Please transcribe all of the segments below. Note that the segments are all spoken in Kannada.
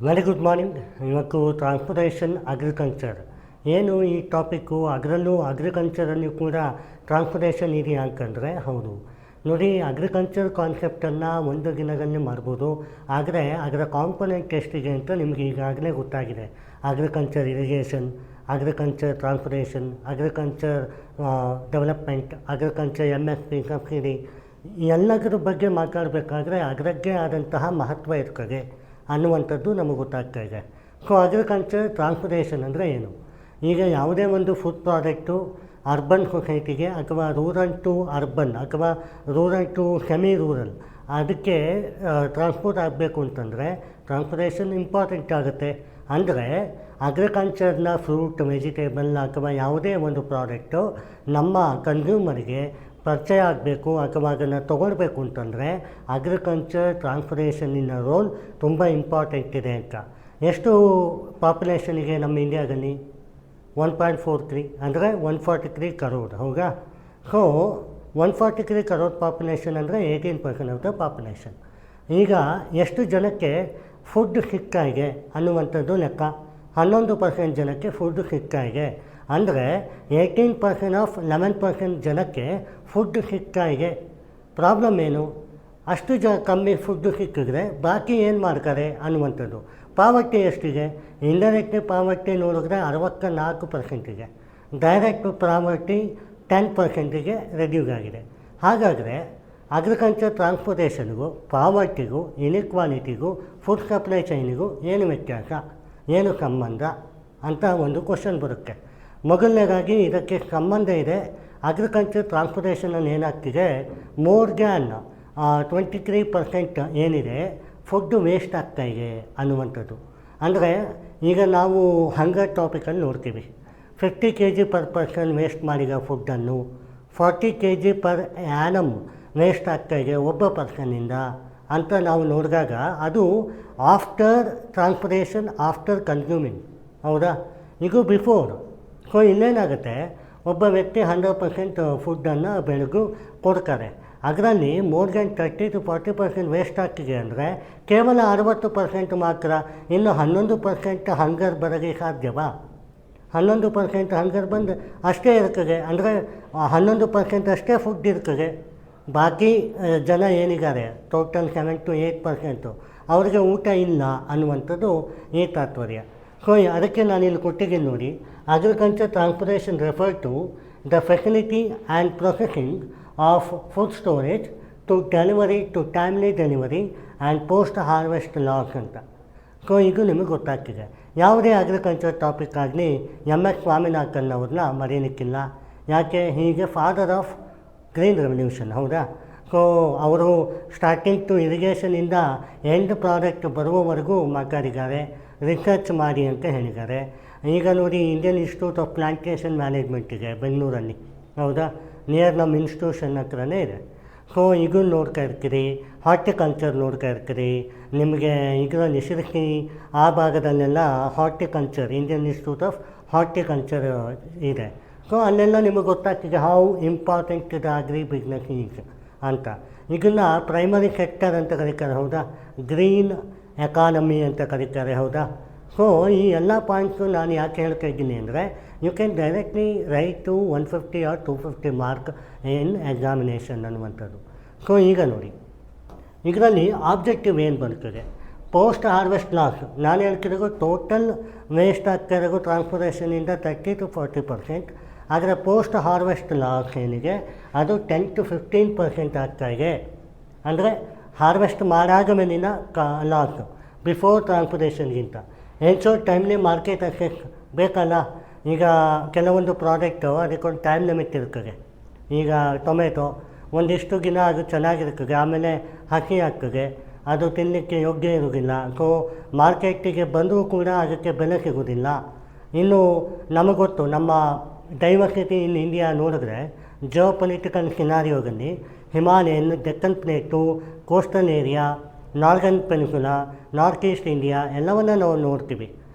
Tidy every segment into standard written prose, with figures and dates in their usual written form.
Very good morning. ಇವತ್ತು ಟ್ರಾನ್ಸ್ಪೋರ್ಟೇಷನ್ ಅಗ್ರಿಕಲ್ಚರ್ ಏನು ಈ ಟಾಪಿಕ್ಕು, ಅದರಲ್ಲೂ ಅಗ್ರಿಕಲ್ಚರಲ್ಲಿ ಕೂಡ ಟ್ರಾನ್ಸ್ಪೋರ್ಟೇಷನ್ ಇದೆಯಾ ಅಂತಂದರೆ ಹೌದು. ನೋಡಿ, ಅಗ್ರಿಕಲ್ಚರ್ ಕಾನ್ಸೆಪ್ಟನ್ನು ಒಂದು ದಿನದಲ್ಲಿ ಮಾಡ್ಬೋದು, ಆದರೆ ಅದರ ಕಾಂಪೊನೆಂಟ್ ಎಷ್ಟಿದೆ ಅಂತ ನಿಮಗೆ ಈಗಾಗಲೇ ಗೊತ್ತಾಗಿದೆ. Agriculture irrigation, agriculture transportation, agriculture development, agriculture MSP subsidy, ಎಲ್ಲದರ ಬಗ್ಗೆ ಮಾತಾಡಬೇಕಾದ್ರೆ ಅದರದ್ದೇ ಆದಂತಹ ಮಹತ್ವ ಇರ್ತದೆ ಅನ್ನುವಂಥದ್ದು ನಮಗೆ ಗೊತ್ತಾಗ್ತಾ ಇದೆ. ಸೊ ಅಗ್ರಿಕಲ್ಚರ್ ಟ್ರಾನ್ಸ್ಪೋರ್ಟೇಷನ್ ಅಂದರೆ ಏನು? ಈಗ ಯಾವುದೇ ಒಂದು ಫುಡ್ ಪ್ರಾಡಕ್ಟು ಅರ್ಬನ್ ಸೊಸೈಟಿಗೆ ಅಥವಾ ರೂರಲ್ ಟು ಅರ್ಬನ್ ಅಥವಾ ರೂರಲ್ ಟು ಸೆಮಿ ರೂರಲ್ ಅದಕ್ಕೆ ಟ್ರಾನ್ಸ್ಪೋರ್ಟ್ ಆಗಬೇಕು ಅಂತಂದರೆ ಟ್ರಾನ್ಸ್ಪೋರ್ಟೇಷನ್ ಇಂಪಾರ್ಟೆಂಟ್ ಆಗುತ್ತೆ. ಅಂದರೆ ಅಗ್ರಿಕಲ್ಚರ್ನ ಫ್ರೂಟ್, ವೆಜಿಟೇಬಲ್ ಅಥವಾ ಯಾವುದೇ ಒಂದು ಪ್ರಾಡಕ್ಟು ನಮ್ಮ ಕನ್ಸ್ಯೂಮರ್ಗೆ ಪರಿಚಯ ಆಗಬೇಕು ಅಥವಾ ಅದನ್ನು ತೊಗೊಳ್ಬೇಕು ಅಂತಂದರೆ ಅಗ್ರಿಕಲ್ಚರ್ ಟ್ರಾನ್ಸ್ಪೋರ್ಟೇಷನ್ನಿನ ರೋಲ್ ತುಂಬ ಇಂಪಾರ್ಟೆಂಟ್ ಇದೆ ಅಂತ. ಎಷ್ಟು ಪಾಪ್ಯುಲೇಷನಿಗೆ ನಮ್ಮ ಇಂಡಿಯಾದಲ್ಲಿ? 1.43 ಅಂದರೆ 143 ಕರೋಡ್, ಹೌದಾ? ಸೊ 143 ಕರೋಡ್ ಪಾಪ್ಯುಲೇಷನ್ ಅಂದರೆ 18% ಆಫ್ ದ ಪಾಪ್ಯುಲೇಷನ್. ಈಗ ಎಷ್ಟು ಜನಕ್ಕೆ ಫುಡ್ ಸಿಗ್ತಾ ಇದೆ ಅನ್ನುವಂಥದ್ದು ಲೆಕ್ಕ. 11% ಜನಕ್ಕೆ ಫುಡ್ ಸಿಗ್ತಾ ಇದೆ. ಅಂದರೆ 18% ಆಫ್ 11% ಜನಕ್ಕೆ ಫುಡ್ ಸಿಗ್ತಾ ಇದೆ. ಪ್ರಾಬ್ಲಮ್ ಏನು? ಅಷ್ಟು ಕಮ್ಮಿ ಫುಡ್ಡು ಸಿಕ್ಕಿದ್ರೆ ಬಾಕಿ ಏನು ಮಾಡ್ತಾರೆ ಅನ್ನುವಂಥದ್ದು. ಪಾವರ್ಟಿ ಎಷ್ಟಿದೆ? ಇಂಡೈರೆಕ್ಟ್ ಪಾವರ್ಟಿ ನೋಡಿದ್ರೆ 64%ಗೆ, ಡೈರೆಕ್ಟ್ ಪಾವರ್ಟಿ 10%ಗೆ ರೆಡ್ಯೂಸ್ ಆಗಿದೆ. ಹಾಗಾದರೆ ಅಗ್ರಿಕಲ್ಚರ್ ಟ್ರಾನ್ಸ್ಪೋರ್ಟೇಷನ್ಗೂ, ಪಾವರ್ಟಿಗೂ, ಇನ್ಇಕ್ವಾಲಿಟಿಗೂ, ಫುಡ್ ಸಪ್ಲೈ ಚೈನಿಗೂ ಏನು ವ್ಯತ್ಯಾಸ, ಏನು ಸಂಬಂಧ ಅಂತ ಒಂದು ಕ್ವಶನ್ ಬರುತ್ತೆ. ಮೊದಲನೇದಾಗಿ ಇದಕ್ಕೆ ಸಂಬಂಧ ಇದೆ. ಅಗ್ರಿಕಲ್ಚರ್ ಟ್ರಾನ್ಸ್ಪೋರ್ಟೇಷನಲ್ಲಿ ಏನಾಗ್ತಿದೆ, ಮೋರ್ ದ್ಯಾನ್ 23% ಏನಿದೆ ಫುಡ್ಡು ವೇಸ್ಟ್ ಆಗ್ತಾಯಿದೆ ಅನ್ನುವಂಥದ್ದು. ಅಂದರೆ ಈಗ ನಾವು ಹಂಗರ್ ಟಾಪಿಕಲ್ಲಿ ನೋಡ್ತೀವಿ, 50 kg ಪರ್ ಪರ್ಸನ್ ವೇಸ್ಟ್ ಮಾಡಿದ ಫುಡ್ಡನ್ನು 40 kg ಪರ್ ಆ್ಯನಮ್ ವೇಸ್ಟ್ ಆಗ್ತಾಯಿದೆ ಒಬ್ಬ ಪರ್ಸನ್ನಿಂದ ಅಂತ ನಾವು ನೋಡಿದಾಗ ಅದು ಆಫ್ಟರ್ ಟ್ರಾನ್ಸ್ಪೋರ್ಟೇಷನ್, ಆಫ್ಟರ್ ಕನ್ಸ್ಯೂಮಿಂಗ್, ಹೌದಾ? ಈಗ ಬಿಫೋರ್. ಸೊ ಇಲ್ಲೇನಾಗುತ್ತೆ, ಒಬ್ಬ ವ್ಯಕ್ತಿ 100% ಫುಡ್ಡನ್ನು ಬೆಳಗ್ಗೆ ಕೊಡ್ತಾರೆ. ಅದರಲ್ಲಿ ಮೋರ್ ದೆನ್ 30 to 40% ವೇಸ್ಟ್ ಆಗ್ತಿದೆ ಅಂದರೆ ಕೇವಲ 60% ಮಾತ್ರ. ಇನ್ನು 11% ಹಂಗರ್ ಬರೋಕ್ಕೆ ಸಾಧ್ಯವಾ? 11% ಹಂಗರ್ ಬಂದು ಅಷ್ಟೇ ಇರ್ತದೆ. ಅಂದರೆ 11% ಅಷ್ಟೇ ಫುಡ್ ಇರ್ತದೆ. ಬಾಕಿ ಜನ ಏನಿದ್ದಾರೆ ಟೋಟಲ್ 7 to 8% ಅವ್ರಿಗೆ ಊಟ ಇಲ್ಲ ಅನ್ನುವಂಥದ್ದು ಈ ತಾತ್ಪರ್ಯ. ಸೊ ಅದಕ್ಕೆ ನಾನಿಲ್ಲಿ ಕೊಟ್ಟಿದ್ದೀನಿ ನೋಡಿ, agriculture transportation refer to the facility and processing of food storage to delivery, to timely delivery and post harvest loss ಅಂತ. ಸೊ ಇದು ನಿಮಗೆ ಗೊತ್ತಾಗ್ತಿದೆ. ಯಾವುದೇ ಅಗ್ರಿಕಲ್ಚರ್ ಟಾಪಿಕ್ ಆಗಲಿ MS ಸ್ವಾಮಿನಾಥನ್ ಅವ್ರನ್ನ ಮರೀಲಿಕ್ಕಿಲ್ಲ. ಯಾಕೆ? ಹೀಗೆ ಫಾದರ್ ಆಫ್ ಗ್ರೀನ್ ರೆವಲ್ಯೂಷನ್, ಹೌದಾ? ಸೊ ಅವರು ಸ್ಟಾರ್ಟಿಂಗ್ ಟು ಇರಿಗೇಷನಿಂದ ಎಂಡ್ ಪ್ರಾಡಕ್ಟ್ ಬರುವವರೆಗೂ ಮಾತಾಡಿದ್ದಾರೆ, ರಿಸರ್ಚ್ ಮಾಡಿ ಅಂತ ಹೇಳಿದ್ದಾರೆ. ಈಗ ನೋಡಿ, Indian institute of plantation management ಇದೆ ಬೆಂಗಳೂರಲ್ಲಿ, ಹೌದಾ? ನಿಯರ್ ನಮ್ಮ ಇನ್ಸ್ಟಿಟ್ಯೂಷನ್ ಹತ್ರನೇ ಇದೆ. ಸೊ ಇದು ನೋಡ್ತಾ ಇರ್ತೀರಿ, ಹಾರ್ಟಿಕಲ್ಚರ್ ನೋಡ್ತಾ ಇರ್ತೀರಿ. ನಿಮಗೆ ಇದರಲ್ಲಿ ಶಿರಸಿ ಆ ಭಾಗದಲ್ಲೆಲ್ಲ horticulture, Indian institute of horticulture ಇದೆ. ಸೊ ಅಲ್ಲೆಲ್ಲ ನಿಮಗೆ ಗೊತ್ತಾಗ್ತಿದೆ how important the agri business is ಅಂತ. ಇದನ್ನು ಪ್ರೈಮರಿ ಸೆಕ್ಟರ್ ಅಂತ ಕರೀತಾರೆ, ಹೌದಾ? ಗ್ರೀನ್ ಎಕಾನಮಿ ಅಂತ ಕರೀತಾರೆ, ಹೌದಾ? ಸೊ ಈ ಎಲ್ಲ ಪಾಯಿಂಟ್ಸು ನಾನು ಯಾಕೆ ಹೇಳ್ತಾ ಇದ್ದೀನಿ ಅಂದರೆ, you can directly write to 150 or 250 mark in examination ಅನ್ನುವಂಥದ್ದು. ಸೊ ಈಗ ನೋಡಿ, ಇದರಲ್ಲಿ ಆಬ್ಜೆಕ್ಟಿವ್ ಏನು ಬರ್ತದೆ? Post harvest loss. ನಾನು ಹೇಳ್ತಿರೋದು ಟೋಟಲ್ ವೇಸ್ಟ್ ಆಗ್ತಾ ಇರೋದು ಟ್ರಾನ್ಸ್ಪೋರ್ಟೇಷನಿಂದ 30 to 40%. ಆದರೆ ಪೋಸ್ಟ್ ಹಾರ್ವೆಸ್ಟ್ ಲಾಸ್ ಏನಿದೆ ಅದು 10 to 15% ಆಗ್ತಾಯಿದೆ. ಅಂದರೆ ಹಾರ್ವೆಸ್ಟ್ ಮಾಡಾದ ಮೇಲಿನ ಲಾಸ್, ಬಿಫೋರ್ ಟ್ರಾನ್ಸ್ಪೋರ್ಟೇಷನ್ಗಿಂತ. ಹೆಚ್ಚು ಟೈಮ್ಲಿ ಮಾರ್ಕೆಟ್ ಅಕ್ಸೆಸ್ ಬೇಕಲ್ಲ. ಈಗ ಕೆಲವೊಂದು ಪ್ರಾಡಕ್ಟು ಅದಕ್ಕೊಂದು ಟೈಮ್ ಲಿಮಿಟ್ ಇರ್ತದೆ. ಈಗ ಟೊಮೆಟೊ ಒಂದಿಷ್ಟು ದಿನ ಅದು ಚೆನ್ನಾಗಿರ್ತದೆ, ಆಮೇಲೆ ಹಸಿ ಆಗ್ತದೆ, ಅದು ತಿನ್ನಲಿಕ್ಕೆ ಯೋಗ್ಯ ಇರೋದಿಲ್ಲ. ಸೊ ಮಾರ್ಕೆಟಿಗೆ ಬಂದರೂ ಕೂಡ ಅದಕ್ಕೆ ಬೆಲೆ ಸಿಗೋದಿಲ್ಲ. ಇನ್ನು ನಮಗೆ ಗೊತ್ತು, ನಮ್ಮ ಡೈವರ್ಸಿಟಿ ಇನ್ ಇಂಡಿಯಾ ನೋಡಿದ್ರೆ ಜಿಯೋ ಪೊಲಿಟಿಕಲ್ ಸಿನಾರಿಯೋದಲ್ಲಿ Himalayan, Deccan plateau, coastal area, northern peninsula, north east India ಎಲ್ಲವನ್ನ ನಾವು ನೋಡ್ತೀವಿ.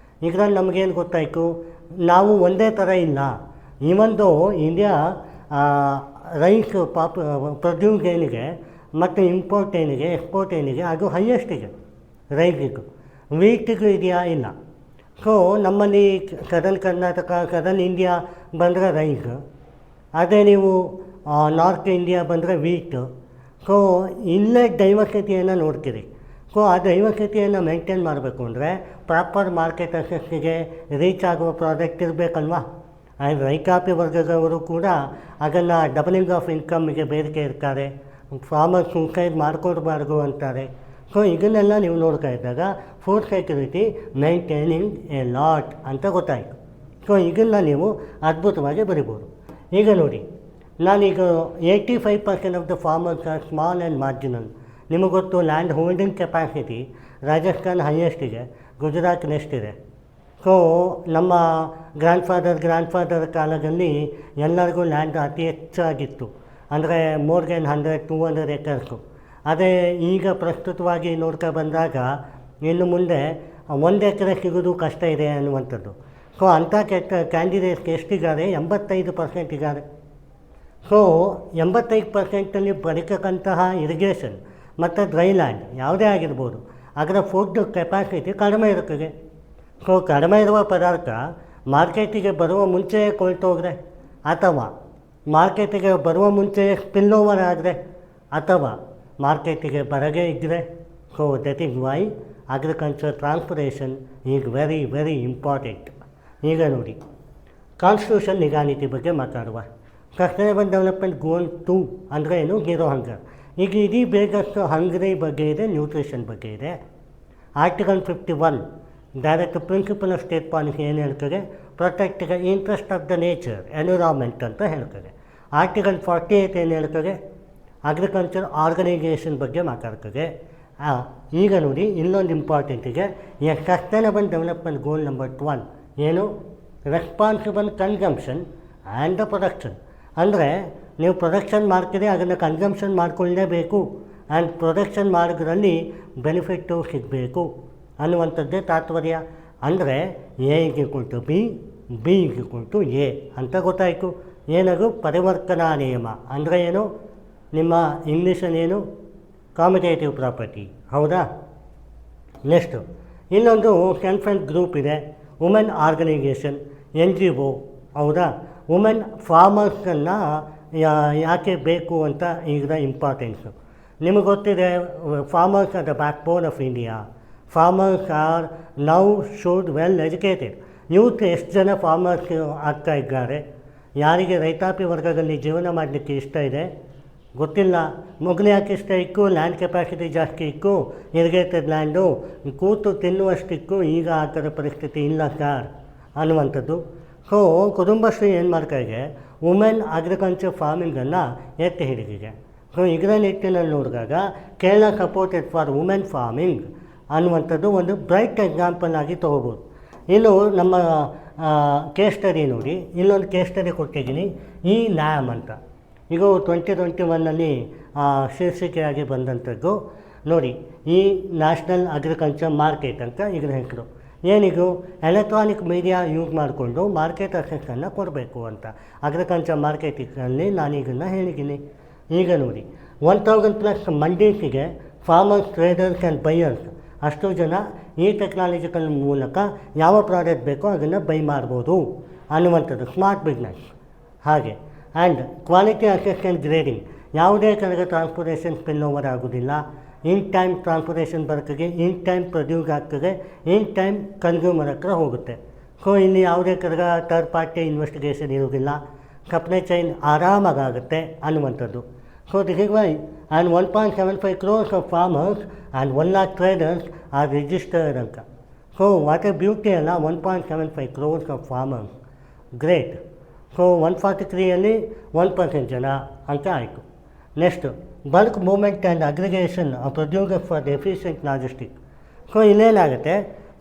ಇದರಲ್ಲಿ ನಮಗೇನು ಗೊತ್ತಾಯಿತು, ನಾವು ಒಂದೇ ಥರ ಇಲ್ಲ. ಇವೊಂದು ಇಂಡಿಯಾ ರೈಸ್ ಪ್ರೊಡ್ಯೂಸ್ ಏನಿದೆ ಮತ್ತು ಇಂಪೋರ್ಟ್ ಏನಿದೆ, ಎಕ್ಸ್ಪೋರ್ಟ್ ಏನಿದೆ ಅದು ಹೈಯೆಸ್ಟಿಗೆ ರೈಸಿಗೂ. ವೀಟಿಗೂ ಇದೆಯಾ? ಇಲ್ಲ. ಸೊ ನಮ್ಮಲ್ಲಿ ಸದರ್ನ್ ಕರ್ನಾಟಕ, ಸದರ್ನ್ ಇಂಡಿಯಾ ಬಂದರೆ ರೈಸ್, ಅದೇ ನೀವು ನಾರ್ತ್ ಇಂಡಿಯಾ ಬಂದರೆ ವೀಟ್. ಸೊ ಇಲ್ಲೇ ಡೈವರ್ಸಿಟಿಯನ್ನು ನೋಡ್ತೀರಿ. ಸೊ ಆ ಡೈವರ್ಸಿಟಿಯನ್ನು ಮೇಂಟೈನ್ ಮಾಡಬೇಕು ಅಂದರೆ ಪ್ರಾಪರ್ ಮಾರ್ಕೆಟ್ ಅಕ್ಸೆಸ್ಸಿಗೆ ರೀಚ್ ಆಗುವ ಪ್ರಾಡಕ್ಟ್ ಇರಬೇಕಲ್ವಾ? ಆ್ಯಂಡ್ ರೈತಾಪಿ ವರ್ಗದವರು ಕೂಡ ಅದನ್ನು ಡಬಲಿಂಗ್ ಆಫ್ ಇನ್ಕಮ್ಗೆ ಬೇಡಿಕೆ ಇರ್ತಾರೆ, ಫಾರ್ಮರ್ ಸೂಸೈಡ್ ಮಾಡ್ಕೊಡ್ಬಾರ್ದು ಅಂತಾರೆ. ಸೊ ಇದನ್ನೆಲ್ಲ ನೀವು ನೋಡ್ತಾ ಇದ್ದಾಗ food security maintaining A lot ಅಂತ ಗೊತ್ತಾಯಿತು. ಸೊ ಇದನ್ನು ನೀವು ಅದ್ಭುತವಾಗಿ ಬರಿಬೋದು. ಈಗ ನೋಡಿ, ನಾನೀಗ 85% of the farmers are small and marginal. ನಿಮಗೆ ಗೊತ್ತು, land holding capacity Rajasthan highest ಇದೆ, ಗುಜರಾತ್ ನೆಕ್ಸ್ಟ್ ಇದೆ. ಸೊ ನಮ್ಮ ಗ್ರ್ಯಾಂಡ್ ಫಾದರ್ ಕಾಲದಲ್ಲಿ ಎಲ್ಲರಿಗೂ ಲ್ಯಾಂಡ್ ಅತಿ ಹೆಚ್ಚಾಗಿತ್ತು, ಅಂದರೆ ಮೋರ್ ದೆನ್ 100-200 ಎಕರ್ಸು. ಅದೇ ಈಗ ಪ್ರಸ್ತುತವಾಗಿ ನೋಡ್ತಾ ಬಂದಾಗ ಇನ್ನು ಮುಂದೆ 1 ಎಕರೆ ಸಿಗೋದು ಕಷ್ಟ ಇದೆ ಅನ್ನುವಂಥದ್ದು. ಸೊ ಅಂಥ ಕ್ಯಾಂಡಿಡೇಟ್ಸ್ ಎಷ್ಟಿದ್ದಾರೆ? 85% ಇದ್ದಾರೆ. ಸೊ 85% ಬರೀತಕ್ಕಂತಹ ಇರಿಗೇಷನ್ ಮತ್ತು ಡ್ರೈ ಲ್ಯಾಂಡ್ ಯಾವುದೇ ಆಗಿರ್ಬೋದು, ಅದರ ಫುಡ್ ಕೆಪಾಸಿಟಿ ಕಡಿಮೆ ಇರುತ್ತದೆ. ಸೊ ಕಡಿಮೆ ಇರುವ ಪದಾರ್ಥ ಮಾರ್ಕೆಟಿಗೆ ಬರುವ ಮುಂಚೆಯೇ ಕೊಳ್ತೋಗ್ರೆ, ಅಥವಾ ಮಾರ್ಕೆಟಿಗೆ ಬರುವ ಮುಂಚೆಯೇ ಸ್ಪಿಲ್ ಓವರ್ ಆದರೆ, ಅಥವಾ ಮಾರ್ಕೆಟಿಗೆ ಬರದೇ ಇದ್ದರೆ. So that is why agriculture transportation is very very important. ಈಗ ನೋಡಿ, ಕಾನ್ಸ್ಟಿಟ್ಯೂಷನ್ ನಿಗಾ-ನೀತಿ ಬಗ್ಗೆ ಮಾತಾಡುವ. ಸಸ್ಟೈನಬಲ್ ಡೆವಲಪ್ಮೆಂಟ್ ಗೋಲ್ 2 ಅಂದರೆ ಏನು? Zero hunger. ಈಗ ಇಡೀ ಬೇಗಷ್ಟು ಹಂಗ್ರಿ ಬಗ್ಗೆ ಇದೆ, ನ್ಯೂಟ್ರಿಷನ್ ಬಗ್ಗೆ ಇದೆ. Article 51 direct principle of state policy ಏನು ಹೇಳ್ತದೆ? Protect the interest of the nature, environment ಅಂತ ಹೇಳ್ತದೆ. ಆರ್ಟಿಕಲ್ 48 ಏನು ಹೇಳ್ತದೆ? ಅಗ್ರಿಕಲ್ಚರ್ ಆರ್ಗನೈಸೇಷನ್ ಬಗ್ಗೆ ಮಾತಾಡ್ತದೆ. ಈಗ ನೋಡಿ, ಇನ್ನೊಂದು ಇಂಪಾರ್ಟೆಂಟಿಗೆ ಸಸ್ಟೈನಬಲ್ ಡೆವಲಪ್ಮೆಂಟ್ ಗೋಲ್ ನಂಬರ್ 12 ಏನು? Responsible consumption and the production. ಅಂದರೆ ನೀವು ಪ್ರೊಡಕ್ಷನ್ ಮಾಡ್ತೀರಿ, ಅದನ್ನು ಕನ್ಸಂಪ್ಷನ್ ಮಾಡಿಕೊಳ್ಳೇಬೇಕು, ಆ್ಯಂಡ್ ಪ್ರೊಡಕ್ಷನ್ ಮಾಡೋದ್ರಲ್ಲಿ ಬೆನಿಫಿಟ್ಟು ಸಿಗಬೇಕು ಅನ್ನುವಂಥದ್ದೇ ತಾತ್ಪರ್ಯ. ಅಂದರೆ A=B, B=A ಅಂತ ಗೊತ್ತಾಯಿತು. ಏನದು? ಪರಿವರ್ತನಾ ನಿಯಮ ಅಂದರೆ ಏನು? ನಿಮ್ಮ ಇಂಗ್ಲೀಷನ್ನೇನು? ಕಾಮಿಟೇಟಿವ್ ಪ್ರಾಪರ್ಟಿ, ಹೌದಾ? ನೆಕ್ಸ್ಟು ಇನ್ನೊಂದು ಸೆಲ್ಫ್ ಹೆಲ್ಪ್ ಗ್ರೂಪ್ ಇದೆ, ವುಮೆನ್ ಆರ್ಗನೈಸೇಷನ್, NGO, ಹೌದಾ? ವುಮೆನ್ ಫಾರ್ಮರ್ಸನ್ನು ಯಾಕೆ ಬೇಕು ಅಂತ ಇದರ ಇಂಪಾರ್ಟೆನ್ಸು ನಿಮಗೆ ಗೊತ್ತಿದೆ. Farmers are the back bone of India. Farmers are now should well educated. Youth ಎಷ್ಟು ಜನ ಫಾರ್ಮರ್ಸ್ ಆಗ್ತಾ ಇದ್ದಾರೆ? ಯಾರಿಗೆ ರೈತಾಪಿ ವರ್ಗದಲ್ಲಿ ಜೀವನ ಮಾಡಲಿಕ್ಕೆ ಇಷ್ಟ ಇದೆ? ಗೊತ್ತಿಲ್ಲ. ಮೊದಲು ಯಾಕೆ ಇಷ್ಟ ಇಕ್ಕು? ಲ್ಯಾಂಡ್ ಕೆಪಾಸಿಟಿ ಜಾಸ್ತಿ ಇಕ್ಕು, ಇರಿಗೇಟೆಡ್ ಲ್ಯಾಂಡು, ಕೂತು ತಿನ್ನುವಷ್ಟಿಕ್ಕು. ಈಗ ಆ ಥರ ಪರಿಸ್ಥಿತಿ ಇಲ್ಲ ಸರ್ ಅನ್ನುವಂಥದ್ದು. ಸೊ ಕುಟುಂಬಶ್ರೀ ಏನು ಮಾಡ್ತಾಯಿದೆ? ವುಮೆನ್ ಅಗ್ರಿಕಲ್ಚರ್ ಫಾರ್ಮಿಂಗನ್ನು ಎತ್ತಿ ಹಿಡಿದಿದೆ. ಸೊ ಇದರ ನಿಟ್ಟಿನಲ್ಲಿ ನೋಡಿದಾಗ Kerala supported for women farming ಅನ್ನುವಂಥದ್ದು ಒಂದು ಬ್ರೈಟ್ ಎಕ್ಸಾಂಪಲ್ ಆಗಿ ತೊಗೋಬೋದು. ಇನ್ನು ನಮ್ಮ ಕೇಸ್ ಸ್ಟಡಿ ನೋಡಿ, ಇಲ್ಲೊಂದು ಕೇಸ್ ಸ್ಟಡಿ ಕೊಟ್ಟಿದ್ದೀನಿ, ಈ ನ್ಯಾಮ್ ಅಂತ. ಈಗ 2021 ಶೀರ್ಷಿಕೆಯಾಗಿ ಬಂದಂಥದ್ದು ನೋಡಿ. ಈ ನ್ಯಾಷನಲ್ ಅಗ್ರಿಕಲ್ಚರ್ ಮಾರ್ಕೆಟ್ ಅಂತ ಇದರ ಹೆಸರು. ಏನಿದು? ಎಲೆಕ್ಟ್ರಾನಿಕ್ ಮೀಡಿಯಾ ಯೂಸ್ ಮಾಡಿಕೊಂಡು ಮಾರ್ಕೆಟ್ ಅಕ್ಸೆಸ್ಸನ್ನು ಕೊಡಬೇಕು ಅಂತ ಅಗ್ರಿಕಲ್ಚರ್ ಮಾರ್ಕೆಟಿನಲ್ಲಿ ನಾನು ಇದನ್ನು ಹೇಳಿದ್ದೀನಿ. ಈಗ ನೋಡಿ, 1000+ ಮಂಡೀಸಿಗೆ ಫಾರ್ಮರ್ಸ್, ಟ್ರೇಡರ್ಸ್ ಆ್ಯಂಡ್ ಬೈಯರ್ಸ್ ಅಷ್ಟು ಜನ ಈ ಟೆಕ್ನಾಲಜಿಕಲ್ ಮೂಲಕ ಯಾವ ಪ್ರಾಡಕ್ಟ್ ಬೇಕೋ ಅದನ್ನು ಬೈ ಮಾಡ್ಬೋದು ಅನ್ನುವಂಥದ್ದು ಸ್ಮಾರ್ಟ್ ಬಿಸ್ನೆಸ್. ಹಾಗೆ ಆ್ಯಂಡ್ ಕ್ವಾಲಿಟಿ ಅಸೆಸ್ಮೆಂಟ್ ಗ್ರೇಡಿಂಗ್, ಯಾವುದೇ ಕಡೆಗೆ ಟ್ರಾನ್ಸ್ಪೋರ್ಟೇಷನ್ ಸ್ಪಿಲ್ ಓವರ್ ಆಗೋದಿಲ್ಲ. ಇನ್ ಟೈಮ್ ಟ್ರಾನ್ಸ್ಪೋರ್ಟೇಷನ್ ಬರ್ತದೆ, ಇನ್ ಟೈಮ್ ಪ್ರೊಡ್ಯೂಸ್ ಆಗ್ತದೆ, ಇನ್ ಟೈಮ್ ಕನ್ಸ್ಯೂಮರ್ ಹತ್ರ ಹೋಗುತ್ತೆ. ಸೊ ಇಲ್ಲಿ ಯಾವುದೇ ಕಡೆಗೆ ಥರ್ಡ್ ಪಾರ್ಟಿ ಇನ್ವೆಸ್ಟಿಗೇಷನ್ ಇರೋದಿಲ್ಲ, ಸಪ್ಲೈ ಚೈನ್ ಆರಾಮಾಗುತ್ತೆ ಅನ್ನುವಂಥದ್ದು. So this is why and 1.75 crores of farmers and 1 lakh traders are registered ಅಂತ. ಸೊ ವಾಟ್ ಎ ಬ್ಯೂಟಿ ಅಲ್ಲ, 1.75 crores of farmers, great. So 143 1% ಜನ ಅಂತ ಆಯಿತು. Next bulk movement and aggregation producer for efficient logistic. So ಇಲ್ಲೇನಾಗುತ್ತೆ,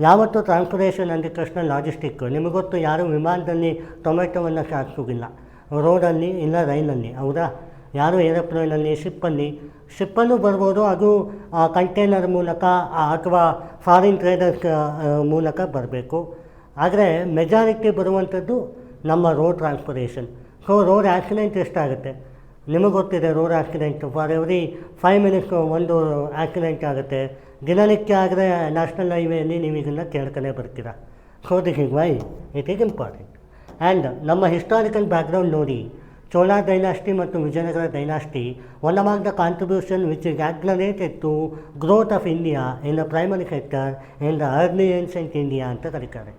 ಯಾವತ್ತೂ ಟ್ರಾನ್ಸ್ಪೋರ್ಟೇಷನ್ ಅಂದಿದ ತಕ್ಷಣ ಲಾಜಿಸ್ಟಿಕ್ಕು. ನಿಮಗೆ ಗೊತ್ತು, ಯಾರೂ ವಿಮಾನದಲ್ಲಿ ಟೊಮೆಟೊವನ್ನು ಸಾಗಿಸೋದಿಲ್ಲ, ರೋಡಲ್ಲಿ ಇಲ್ಲ ರೈಲಲ್ಲಿ, ಹೌದಾ? ಯಾರು ಏರೋಪ್ಲೇನಲ್ಲಿ, ಶಿಪ್ಪಲ್ಲೂ ಬರ್ಬೋದು. ಅದು ಕಂಟೈನರ್ ಮೂಲಕ ಅಥವಾ ಫಾರಿನ್ ಟ್ರೇಡರ್ಸ್ ಮೂಲಕ ಬರಬೇಕು. ಆದರೆ ಮೆಜಾರಿಟಿ ಬರುವಂಥದ್ದು ನಮ್ಮ road transportation. So road accident ಎಷ್ಟಾಗುತ್ತೆ ನಿಮಗೆ ಗೊತ್ತಿದೆ. Road accident for every 5 minutes ಒಂದು ಆ್ಯಕ್ಸಿಡೆಂಟ್ ಆಗುತ್ತೆ. ದಿನನಿತ್ಯ ಆದರೆ ನ್ಯಾಷನಲ್ ಹೈವೇಯಲ್ಲಿ ನೀವು ಇದನ್ನು ಕೇಳ್ಕೊಂಡೇ ಬರ್ತೀರಾ. So this is why it is important. And ನಮ್ಮ ಹಿಸ್ಟಾರಿಕಲ್ ಬ್ಯಾಕ್ಗ್ರೌಂಡ್ ನೋಡಿ, ಚೋಳಾ ಡೈನಾಸ್ಟಿ ಮತ್ತು Vijayanagara dynasty one among the contribution which is accelerated to growth of India in the primary sector in the early ancient India ಅಂತ ಕರೀತಾರೆ.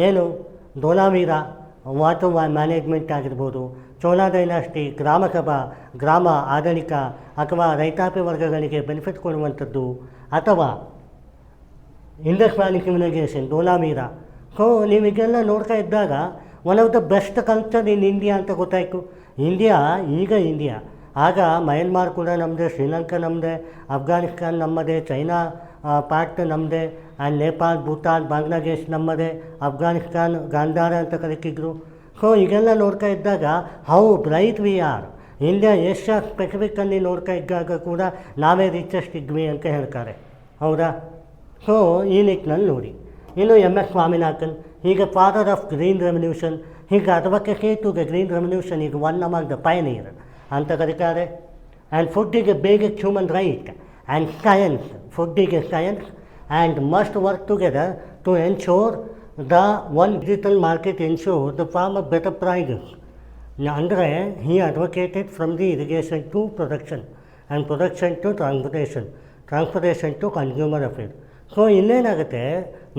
ಏನು ಧೋಲಾವೀರ ವಾಟರ್ ಮ್ಯಾನೇಜ್ಮೆಂಟ್ ಆಗಿರ್ಬೋದು, ಚೋಳಾ ಡೈನಾಸ್ಟಿ ಗ್ರಾಮಸಭಾ, ಗ್ರಾಮ ಆಡಳಿತ ಅಥವಾ ರೈತಾಪಿ ವರ್ಗಗಳಿಗೆ ಬೆನಿಫಿಟ್ ಕೊಡುವಂಥದ್ದು, ಅಥವಾ Indus valley civilisation Dholavira. So ನೀವೀಗೆಲ್ಲ ನೋಡ್ತಾ ಇದ್ದಾಗ one of the best culture in India ಅಂತ ಗೊತ್ತಾಯಿತು. ಇಂಡಿಯಾ ಈಗ ಇಂಡಿಯಾ, ಆಗ ಮಯನ್ಮಾರ್ ಕೂಡ ನಮ್ಮದೇ, ಶ್ರೀಲಂಕಾ ನಮ್ಮದೇ, ಅಫ್ಘಾನಿಸ್ತಾನ್ ನಮ್ಮದೇ, ಚೈನಾ ಪಾರ್ಟ್ ನಮ್ಮದೇ, ಆ್ಯಂಡ್ ನೇಪಾಳ್, ಭೂತಾನ್, ಬಾಂಗ್ಲಾದೇಶ್ ನಮ್ಮದೇ, ಅಫ್ಘಾನಿಸ್ತಾನ್ ಗಾಂಧಾರ ಅಂತ ಕರೀತಿದ್ರು. ಸೊ ಈಗೆಲ್ಲ ನೋಡ್ತಾ ಇದ್ದಾಗ how bright we are. India Asia ಸ್ಪೆಸಿಫಿಕ್ಕಲ್ಲಿ ನೋಡ್ತಾ ಇದ್ದಾಗ ಕೂಡ ನಾವೇ ರಿಚೆಸ್ಟ್ ಇದ್ವಿ ಅಂತ ಹೇಳ್ತಾರೆ, ಹೌದಾ? ಸೊ ಈ ನಿಟ್ಟಿನಲ್ಲಿ ನೋಡಿ. ಇನ್ನು MS ಸ್ವಾಮಿನಾಥನ್, ಹೀಗೆ ಫಾದರ್ ಆಫ್ ಗ್ರೀನ್ ರೆವಲ್ಯೂಷನ್, ಹೀಗೆ advocate to the green revolution, ಈಗ ಒನ್ ಅಮಾಂಗ್ ದ ಪಯನೀರ್ ಅಂತ ಕರೀತಾರೆ. And food is a basic human right and science. Food is a science and must work together to ensure the one digital market ensure the farm of better prices. ಅಂದರೆ he advocated from the irrigation to production and production to transportation to consumer affair. So ಇನ್ನೇನಾಗುತ್ತೆ,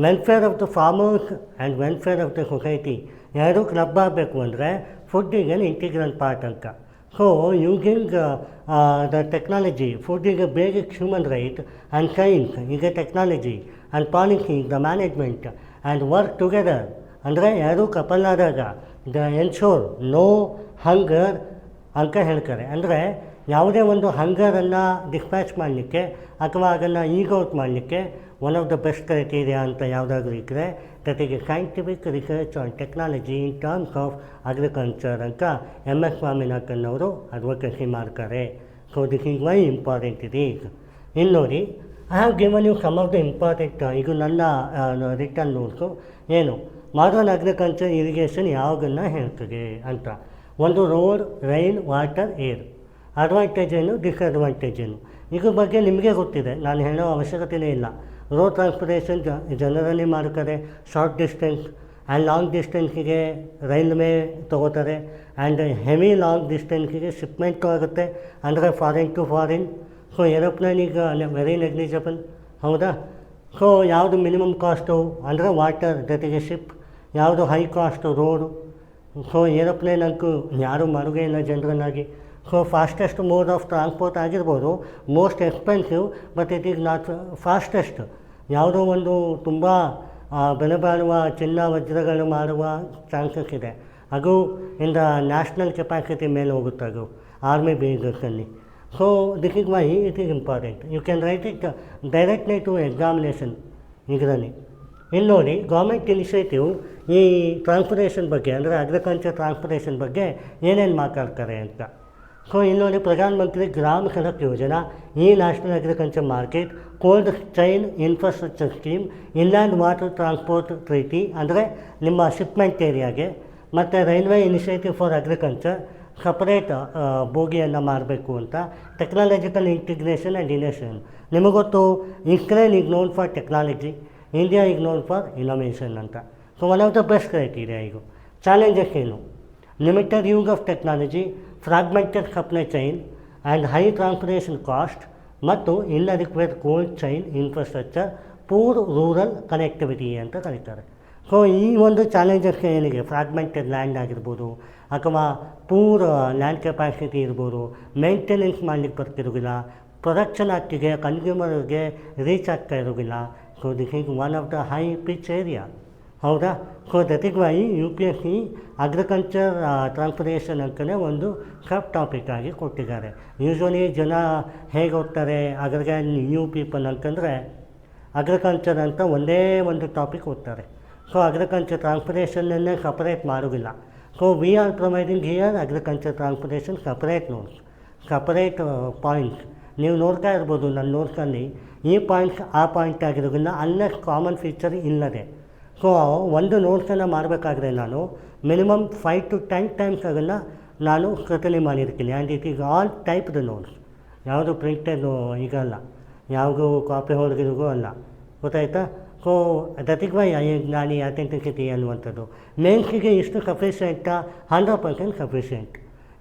welfare of the farmers and welfare of the society ಎರಡೂ ಕ್ಲಬ್ ಆಗಬೇಕು ಅಂದರೆ food is an integral part ಅಂತ. So using the technology, food is a basic human right and science is a technology and policy the management and work together. ಅಂದರೆ ಎರಡೂ ಕಪಲ್ ಆದಾಗ ದ ಎನ್ಶೋರ್ ನೋ ಹಂಗರ್ ಅಂತ ಹೇಳ್ತಾರೆ. ಅಂದರೆ ಯಾವುದೇ ಒಂದು ಹಂಗರನ್ನು ಡಿಸ್ಪ್ಯಾಚ್ ಮಾಡಲಿಕ್ಕೆ ಅಥವಾ ಅದನ್ನು ಈಗೌಟ್ ಮಾಡಲಿಕ್ಕೆ one of the best criteria ಅಂತ ಯಾವುದಾದ್ರೂ ಇದ್ದರೆ that is a scientific research on technology in terms of agriculture ಅಂತ MS ಸ್ವಾಮಿನಾಥನ್ ಅವರು ಅಡ್ವೊಕಸಿ ಮಾಡ್ತಾರೆ. So this is why important it is. ಇನ್ನು ನೋಡಿ, I have given you some of the important, ಇದು ನನ್ನ ರಿಟರ್ನ್ ನೋಟ್ಸು. ಏನು ಮಾಡರ್ನ್ ಅಗ್ರಿಕಲ್ಚರ್ ಇರಿಗೇಷನ್ ಯಾವಾಗನ್ನ ಹೇಳ್ತದೆ ಅಂತ. ಒಂದು road, rain, water, air. Advantage ಏನು, ಡಿಸ್ಅಡ್ವಾಂಟೇಜ್ ಏನು, ಇದ್ರ ಬಗ್ಗೆ ನಿಮಗೆ ಗೊತ್ತಿದೆ, ನಾನು ಹೇಳೋ ಅವಶ್ಯಕತೆಯೇ ಇಲ್ಲ. ರೋಡ್ ಟ್ರಾನ್ಸ್ಪೋರ್ಟೇಷನ್ ಜನರಲಿ ಮಾಡ್ತಾರೆ, ಶಾರ್ಟ್ ಡಿಸ್ಟೆನ್ಸ್ ಆ್ಯಂಡ್ ಲಾಂಗ್ ಡಿಸ್ಟೆನ್ಸಿಗೆ ರೈಲ್ವೇ ತೊಗೋತಾರೆ, ಆ್ಯಂಡ್ ಹೆವಿ ಲಾಂಗ್ ಡಿಸ್ಟೆನ್ಸಿಗೆ ಶಿಪ್ಮೆಂಟು ಆಗುತ್ತೆ, ಅಂದರೆ foreign to foreign. So aeroplane ಈಗ ವೆರಿ ನೆಗ್ಲಿಜಿಬಲ್, ಹೌದಾ? ಸೊ ಯಾವುದು ಮಿನಿಮಮ್ ಕಾಸ್ಟು ಅಂದರೆ ವಾಟರ್ ಜೊತೆಗೆ ಶಿಪ್, ಯಾವುದು high cost road. So aeroplane ಅಂತೂ ಯಾರೂ ಮಾಡೋದೇ ಇಲ್ಲ ಜನರಲ್ಲಾಗಿ. So fastest mode of transport ಆಗಿರ್ಬೋದು, most expensive but it is not fastest. ಯಾವುದೋ ಒಂದು ತುಂಬ ಬೆಲೆ ಬಾಳುವ ಚಿನ್ನ ವಜ್ರಗಳು ಮಾಡುವ ಚಾನ್ಸಸ್ ಇದೆ, ಅದು ಇನ್ ದ ನ್ಯಾಷನಲ್ ಕೆಪಾಸಿಟಿ ಮೇಲೆ ಹೋಗುತ್ತೆ, ಅದು ಆರ್ಮಿ ಬೇಸಲ್ಲಿ. So this is why it is important. You can write it directly to examination ಇದರಲ್ಲಿ. ಇಲ್ಲಿ ನೋಡಿ, ಗೌರ್ಮೆಂಟ್ ಇನಿಷಿಯೇಟಿವ್ ಈ ಟ್ರಾನ್ಸ್ಪೋರ್ಟೇಷನ್ ಬಗ್ಗೆ, ಅಂದರೆ ಅಗ್ರಿಕಲ್ಚರ್ ಟ್ರಾನ್ಸ್ಪೋರ್ಟೇಷನ್ ಬಗ್ಗೆ ಏನೇನು ಮಾತಾಡ್ತಾರೆ ಅಂತ. ಸೊ ಇಲ್ಲಿ ನೋಡಿ, ಪ್ರಧಾನ ಮಂತ್ರಿ ಗ್ರಾಮ ಸಡಕ್ ಯೋಜನಾ, ಈ national agriculture market, cold chain infrastructure scheme, inland water transport treaty ಅಂದರೆ ನಿಮ್ಮ ಶಿಪ್ಮೆಂಟ್ ಏರಿಯಾಗೆ, ಮತ್ತು railway initiative for agriculture, separate ಬೋಗಿಯನ್ನು ಮಾಡಬೇಕು ಅಂತ, ಟೆಕ್ನಾಲಜಿಕಲ್ ಇಂಟಿಗ್ರೇಷನ್ ಆ್ಯಂಡ್ ಇನೇಷನ್. ನಿಮಗೊತ್ತು, Israel is known for technology, India is known for innovation ಅಂತ. So one of the best criteria. ಈಗ ಚಾಲೆಂಜಸ್ ಏನು, limited use of technology, fragmented supply chain and high transportation cost, ಮತ್ತು inadequate cold chain infrastructure, poor rural connectivity ಅಂತ ಕರೀತಾರೆ. ಸೊ ಈ ಒಂದು ಚಾಲೆಂಜಸ್ಗೆ ಏನಿದೆ, ಫ್ರಾಗ್ಮೆಂಟೆಡ್ ಲ್ಯಾಂಡ್ ಆಗಿರ್ಬೋದು, ಅಥವಾ ಪೂರ್ ಲ್ಯಾಂಡ್ ಕೆಪಾಸಿಟಿ ಇರ್ಬೋದು, ಮೇಂಟೆನೆನ್ಸ್ ಮಾಡಲಿಕ್ಕೆ ಬರ್ತಿರೋದಿಲ್ಲ, ಪ್ರೊಡಕ್ಷನ್ ಆಗ್ತಿಗೆ ಕನ್ಸ್ಯೂಮರ್ಗೆ ರೀಚ್ ಆಗ್ತಾ ಇರೋದಿಲ್ಲ. So this is one of the high pitch area, ಹೌದಾ? So that is why UPSC agriculture transportation ಅಂತಲೇ ಒಂದು ಸಬ್ ಟಾಪಿಕ್ ಆಗಿ ಕೊಟ್ಟಿದ್ದಾರೆ. ಯೂಶ್ವಲಿ ಜನ ಹೇಗೆ ಓದ್ತಾರೆ ಅದ್ರಾಗೆ ನ್ಯೂ ಪೀಪಲ್ ಅಂತಂದರೆ ಅಗ್ರಿಕಲ್ಚರ್ ಅಂತ ಒಂದೇ ಒಂದು ಟಾಪಿಕ್ ಓದ್ತಾರೆ. ಸೊ ಅಗ್ರಿಕಲ್ಚರ್ ಟ್ರಾನ್ಸ್ಪೋರ್ಟೇಷನ್ನೇ ಸಪ್ರೇಟ್ ಮಾಡೋದಿಲ್ಲ. So we are providing here agriculture transportation separate notes, separate points. ನೀವು ನೋಡ್ತಾ ಇರ್ಬೋದು ನನ್ನ ನೋಟ್ಸಲ್ಲಿ ಈ ಪಾಯಿಂಟ್ಸ್ ಆ ಪಾಯಿಂಟ್ ಆಗಿರೋದಿಲ್ಲ, ಅಲ್ಲೇ ಕಾಮನ್ ಫೀಚರ್ ಇಲ್ಲದೆ. ಸೊ ಒಂದು ನೋಟ್ಸನ್ನು ಮಾಡಬೇಕಾದ್ರೆ ನಾನು ಮಿನಿಮಮ್ 5 to 10 ಟೈಮ್ಸ್ ಅದನ್ನು ನಾನು ಸ್ಕ್ರೂಟನಿ ಮಾಡಿರ್ತೀನಿ. And it is all typed notes, ಯಾವುದು ಪ್ರಿಂಟೆಡ್ ಈಗಲ್ಲ. ಯಾವುದೂ ಕಾಪಿ ಹೊಡೆದಿರಿಗೂ ಅಲ್ಲ, ಗೊತ್ತಾಯ್ತಾ? ಸೊ ದಟ್ ಇಸ್ ವೈ ಜ್ಞಾನಿ ಅಥೆಂಟಿಸಿಟಿ ಅನ್ನುವಂಥದ್ದು. ಮೇನ್ಸಿಗೆ ಇಷ್ಟು ಸಫಿಷಿಯೆಂಟಾ? 100% ಸಫಿಷಿಯೆಂಟ್.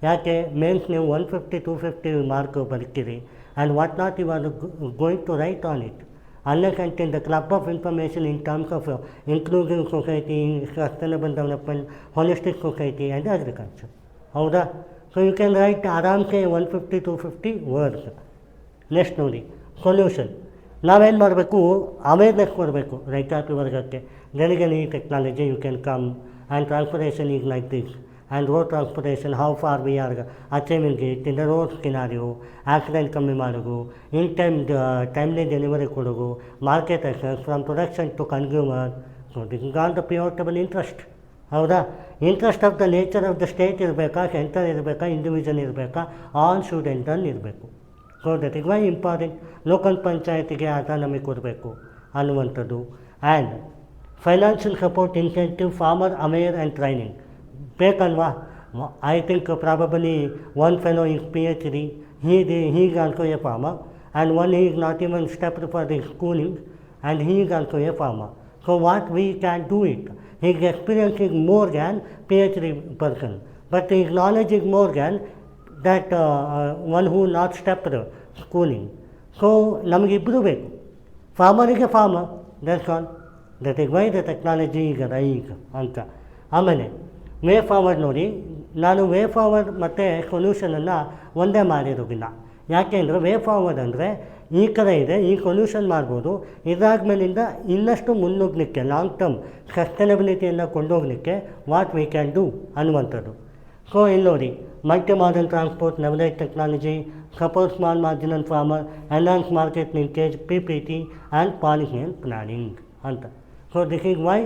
ಯಾಕೆ? ಮೇನ್ಸ್ ನೀವು 150-250 ಮಾರ್ಕ್ ಬರ್ತೀರಿ and what not you are going to write on it unless until the club of information in terms of inclusive society, sustainable development, holistic society and agriculture. ಹೌದಾ? ಸೊ ಯು ಕ್ಯಾನ್ ರೈಟ್ ಆರಾಮ್ಸೆ 150-250 ವರ್ಡ್ಸ್. ನೆಕ್ಸ್ಟ್ ನೋಡಿ, ಸೊಲ್ಯೂಷನ್. ನಾವೇನು ಮಾಡಬೇಕು? ಅವೇರ್ನೆಸ್ ಕೊಡಬೇಕು ರೈತಾಪಿ ವರ್ಗಕ್ಕೆ. Digitally technology you can come and transportation is like this and road transportation how far we are achieving it in the road scenario, accident ಕಮ್ಮಿ ಮಾಡೋದು, ಇನ್ ಟೈಮ್ಲಿ ಡೆಲಿವರಿ ಕೊಡೋದು, market access from production to consumer. So this is all the pivotable interest. ಹೌದಾ? Interest of the nature of the state ಇರಬೇಕಾ, ಸೆಂಟರ್ ಇರಬೇಕಾ, ಇಂಡಿವಿಜುವಲ್ ಇರಬೇಕಾ, ಆಲ್ ಶುಡ್ ಎಂಡ್ ಡನ್ ಇರಬೇಕು. So that is why important local ಪಂಚಾಯತಿಗೆ ಆಟಾನಮಿ ಕೊಡಬೇಕು ಅನ್ನುವಂಥದ್ದು. And financial support incentive farmer aware and training ಬೇಕಲ್ವಾ? I think probably one fellow is PhD, he is also a farmer, and one he is not even stepped for the schooling, and he is also a farmer. So what we can do it, his experience is more than PhD person, but his knowledge is more than that one who not stepped schooling. So ನಮಗಿಬ್ಬರು ಬೇಕು, ಫಾರ್ಮರಿಗೆ farmer, that's all. That is why the technology ಈಗ ರೈಸ್ ಅಂತ. ಆಮೇಲೆ ವೇ ಫಾರ್ವರ್ಡ್ ನೋಡಿ, ನಾನು ವೇ ಫಾರ್ವರ್ಡ್ ಮತ್ತು ಸೊಲ್ಯೂಷನನ್ನು ಒಂದೇ ಮಾಡಿರೋದಿಲ್ಲ. ಯಾಕೆ ಅಂದರೆ ವೇ ಫಾರ್ವರ್ಡ್ ಅಂದರೆ ಈ ಕಡೆ ಇದೆ, ಈ ಸೊಲ್ಯೂಷನ್ ಮಾಡ್ಬೋದು, ಇದಾದ್ಮೇಲಿಂದ ಇನ್ನಷ್ಟು ಮುನ್ನುಗ್ಗಲಿಕ್ಕೆ ಲಾಂಗ್ ಟರ್ಮ್ ಸಸ್ಟೈನಬಿಲಿಟಿಯನ್ನು ಕೊಂಡೋಗಲಿಕ್ಕೆ ವಾಟ್ ವಿ ಕ್ಯಾನ್ ಡೂ ಅನ್ನುವಂಥದ್ದು. ಸೊ ಇಲ್ಲಿ ನೋಡಿ, multi model transport, leverage technology, support small marginal farmer, enhance market linkage, PPT and policy and planning ಅಂತ. So this is why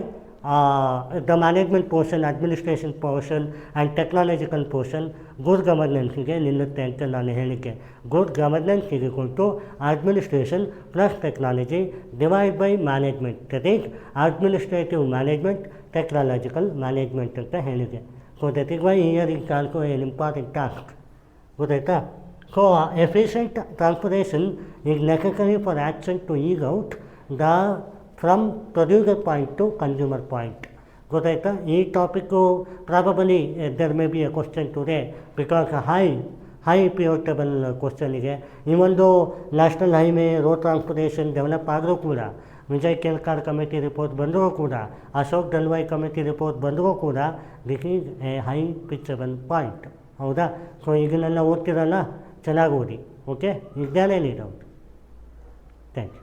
the management portion, administration portion and technological portion good governance-ಗೆ ನಿಲ್ಲುತ್ತೆ ಅಂತ ನಾನು ಹೇಳಿಕೆ. Good governance is equal to administration plus technology divided by management. That is administrative management, technological management ಅಂತ ಹೇಳಿಕೆ. So that is why here is also an important task. ಗೊತ್ತಾಯ್ತಾ? So efficient transportation is necessary for action to ease out the from producer point to consumer point. ಗೊತ್ತಾಯ್ತಾ? ಈ topic probably there may be a question today because high pivotable ಕ್ವಶನಿಗೆ. ಈ ಒಂದು national highway road transportation develop ಆದರೂ ಕೂಡ, ವಿಜಯ್ ಕೇಲ್ಕರ್ ಕಮಿಟಿ ರಿಪೋರ್ಟ್ ಬಂದರೂ ಕೂಡ, ಅಶೋಕ್ ದಲ್ವಾಯ್ ಕಮಿಟಿ ರಿಪೋರ್ಟ್ ಬಂದರೂ ಕೂಡ, this is a high pitchable point. ಹೌದಾ? ಸೊ ಇದನ್ನೆಲ್ಲ ಓದ್ತಿರಲ್ಲ, ಚೆನ್ನಾಗಿ ಓದಿ. ಓಕೆ, ಇದೇನೇ ಡೌಟ್. Thank you.